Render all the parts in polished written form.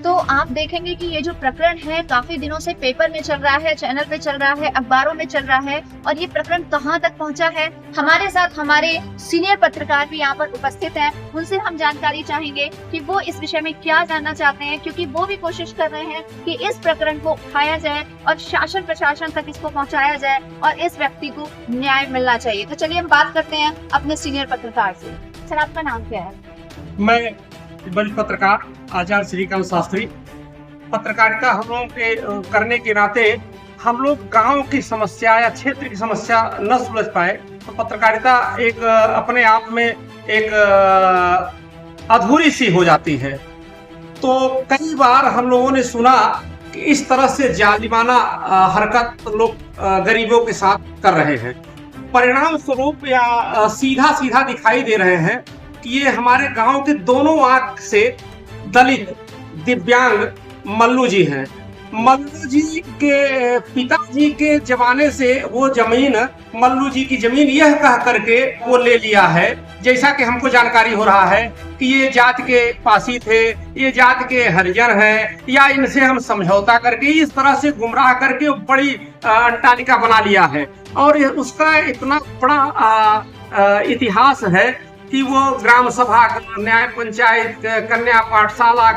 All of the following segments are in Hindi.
तो आप देखेंगे कि ये जो प्रकरण है काफी दिनों से पेपर में चल रहा है, चैनल पे चल रहा है, अखबारों में चल रहा है और ये प्रकरण कहाँ तक पहुंचा है। हमारे साथ हमारे सीनियर पत्रकार भी यहाँ पर उपस्थित हैं। उनसे हम जानकारी चाहेंगे कि वो इस विषय में क्या जानना चाहते हैं, क्योंकि वो भी कोशिश कर रहे हैं कि इस प्रकरण को उठाया जाए और शासन प्रशासन तक इसको पहुँचाया जाए और इस व्यक्ति को न्याय मिलना चाहिए। तो चलिए हम बात करते हैं अपने सीनियर पत्रकार से। सर, आपका नाम क्या है? मैं वरिष्ठ पत्रकार आचार्य श्रीकांत शास्त्री। पत्रकारिता हम लोगों के करने के नाते हम लोग गांव की समस्या या क्षेत्र की समस्या न सुलझ पाए तो पत्रकारिता एक अपने आप में एक अधूरी सी हो जाती है। तो कई बार हम लोगों ने सुना कि इस तरह से जालिमाना हरकत लोग गरीबों के साथ कर रहे हैं। परिणाम स्वरूप या सीधा सीधा दिखाई दे रहे हैं कि ये हमारे गांव के दोनों आंख से दलित दिव्यांग मल्लू जी हैं। मल्लू जी के पिताजी के जमाने से वो जमीन मल्लू जी की जमीन यह कह करके वो ले लिया है, जैसा कि हमको जानकारी हो रहा है कि ये जात के पासी थे, ये जात के हरिजन हैं, या इनसे हम समझौता करके इस तरह से गुमराह करके बड़ी अट्टालिका बना लिया है। और उसका इतना बड़ा इतिहास है कि वो ग्राम सभा, न्याय पंचायत, कन्या पाठशाला,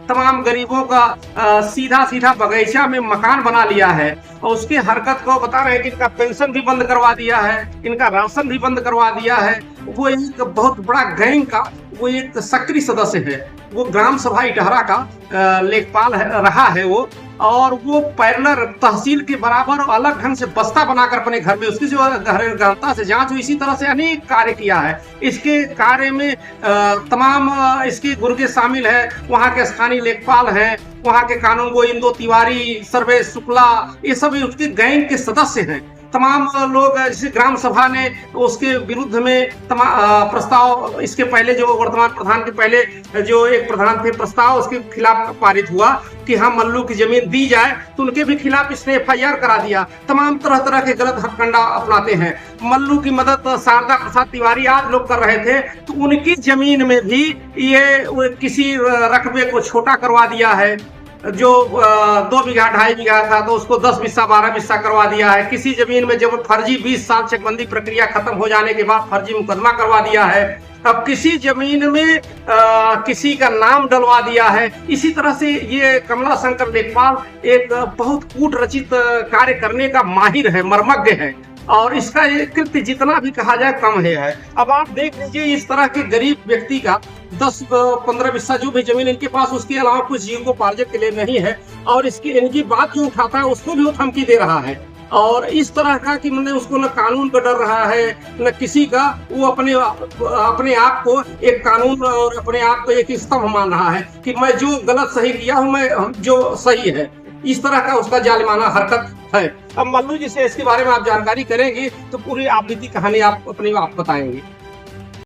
तमाम गरीबों का सीधा सीधा बगीचा में मकान बना लिया है। और उसकी हरकत को बता रहे हैं कि इनका पेंशन भी बंद करवा दिया है, इनका राशन भी बंद करवा दिया है। वो एक बहुत बड़ा गैंग का वो एक सक्रिय सदस्य है। वो ग्राम सभा इटहरा का लेखपाल रहा है वो, और वो पैरेलल तहसील के बराबर अलग ढंग से बस्ता बनाकर अपने घर में उसकी जो गहनता से जांच हुई, इसी तरह से अनेक कार्य किया है। इसके कार्य में तमाम इसके गुर्गे शामिल है। वहाँ के स्थानीय लेखपाल हैं, वहाँ के कानून गो इंदो तिवारी, सर्वेश शुक्ला, ये सब उसके गैंग के सदस्य हैं। तमाम लोग, जैसे ग्राम सभा ने उसके विरुद्ध में प्रस्ताव, इसके पहले जो वर्तमान प्रधान के पहले जो एक प्रधान थे, प्रस्ताव उसके खिलाफ पारित हुआ कि हाँ मल्लू की जमीन दी जाए, तो उनके भी खिलाफ इसने FIR करा दिया। तमाम तरह तरह के गलत हथकंडा अपनाते हैं। मल्लू की मदद शारदा प्रसाद तिवारी आज लोग कर रहे थे, तो उनकी जमीन में भी ये किसी रकबे को छोटा करवा दिया है। जो 2 बीघा 2.5 बीघा था तो उसको 10 बिस्सा 12 बिस्सा करवा दिया है। किसी जमीन में जब फर्जी 20 साल चकबंदी प्रक्रिया खत्म हो जाने के बाद फर्जी मुकदमा करवा दिया है। अब किसी जमीन में किसी का नाम डलवा दिया है। इसी तरह से ये कमला शंकर लेखपाल एक बहुत कूट रचित कार्य करने का माहिर है, मर्मज्ञ है, और इसका कृत्य जितना भी कहा जाए कम है। अब आप देख लीजिए, इस तरह के गरीब व्यक्ति का 10-15 बिस्सा जो भी जमीन इनके पास, उसके अलावा कुछ जीविकोपार्जन के लिए नहीं है, और इसकी इनकी बात जो उठाता है उसको भी वो धमकी दे रहा है। और इस तरह का कि मैंने उसको न कानून का डर रहा है न किसी का, वो अपने आप को एक कानून और अपने आप को एक स्तंभ मान रहा है कि मैं जो गलत सही किया हूँ, मैं जो सही है। इस तरह का उसका जालिमाना हरकत है। अब मल्लू जी से इसके बारे में आप जानकारी करेंगे तो पूरी आप बीती कहानी आप अपनी आप बताएंगे।